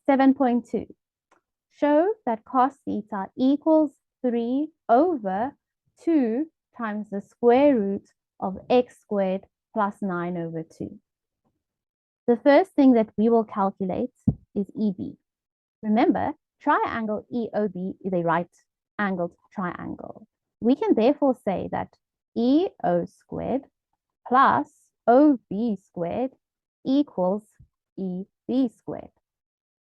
7.2. Show that cos theta equals 3 over 2 times the square root of x squared plus 9 over 2. The first thing that we will calculate is EB. Remember, triangle EOB is a right-angled triangle. We can therefore say that EO squared plus OB squared equals EB squared.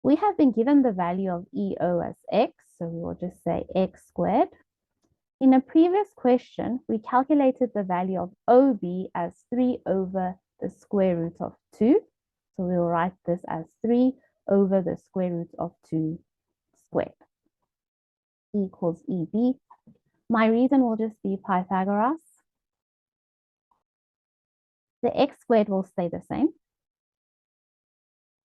We have been given the value of EO as x, so we will just say x squared. In a previous question, we calculated the value of OB as 3 over the square root of 2. So we'll write this as 3 over the square root of 2 squared equals EB. My reason will just be Pythagoras. The x squared will stay the same.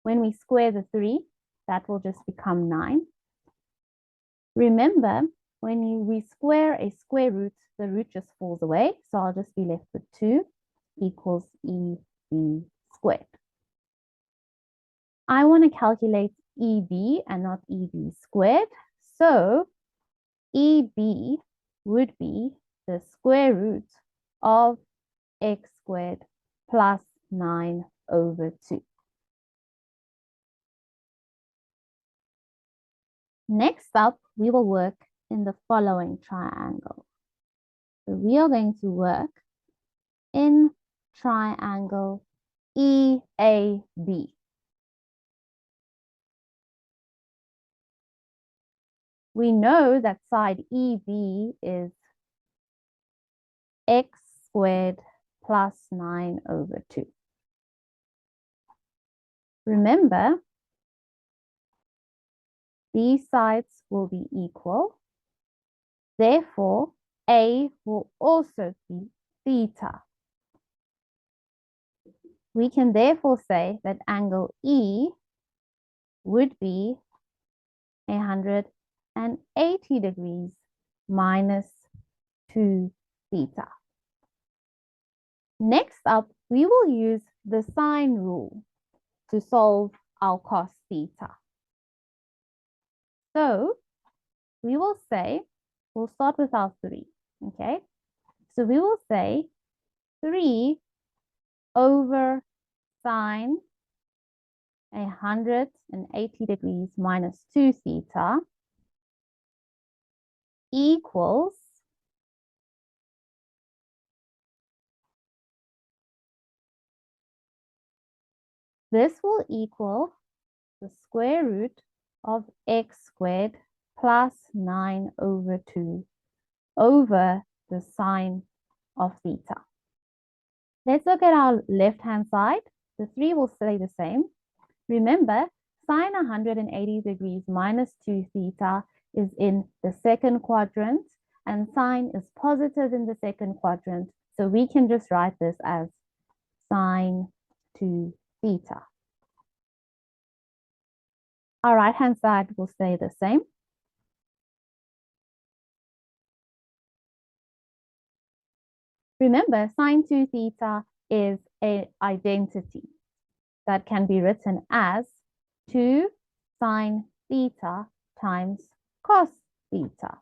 When we square the 3, that will just become 9. Remember, when we square a square root, the root just falls away. So I'll just be left with 2 equals EB squared. I want to calculate EB and not EB squared. So EB would be the square root of x squared plus 9 over 2. Next up, we will work in the following triangle. So we are going to work in triangle EAB. We know that side EB is x squared plus 9 over 2. Remember, these sides will be equal. Therefore, A will also be theta. We can therefore say that angle E would be 180 degrees minus 2 theta. Next up, we will use the sine rule to solve our cos theta. So we will say, we'll start with our 3, okay? So we will say 3 over sine 180 degrees minus 2 theta equals this will equal the square root of x squared plus 9 over 2 over the sine of theta. Let's look at our left-hand side. The 3 will stay the same. Remember, sine 180 degrees minus 2 theta is in the second quadrant, and sine is positive in the second quadrant. So we can just write this as sine 2 theta. Our right-hand side will stay the same. Remember, sine 2 theta is an identity that can be written as 2 sine theta times cos theta.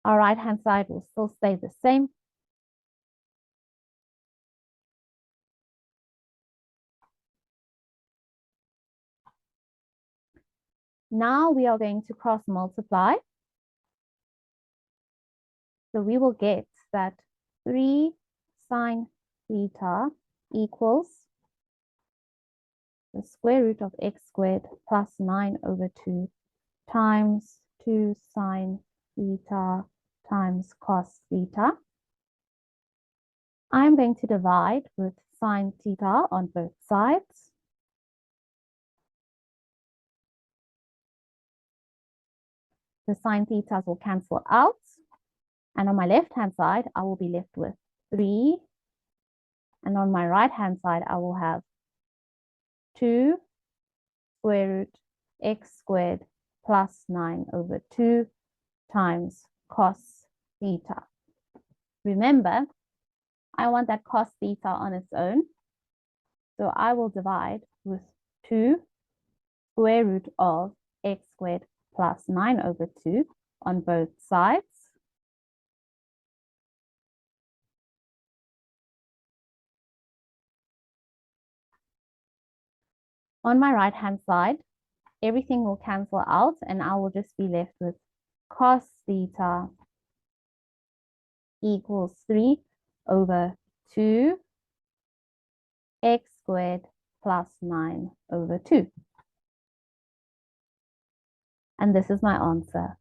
Our right-hand side will still stay the same. Now we are going to cross multiply. So we will get that 3 sine theta equals the square root of x squared plus 9 over 2 times 2 sine theta times cos theta. I'm going to divide with sine theta on both sides. The sine thetas will cancel out. And on my left-hand side, I will be left with 3. And on my right-hand side, I will have 2 square root x squared plus 9 over 2 times cos theta. Remember, I want that cos theta on its own. So I will divide with 2 square root of x squared plus 9 over 2 on both sides. On my right-hand side, everything will cancel out and I will just be left with cos theta equals 3 over 2 x squared plus 9 over 2. And this is my answer.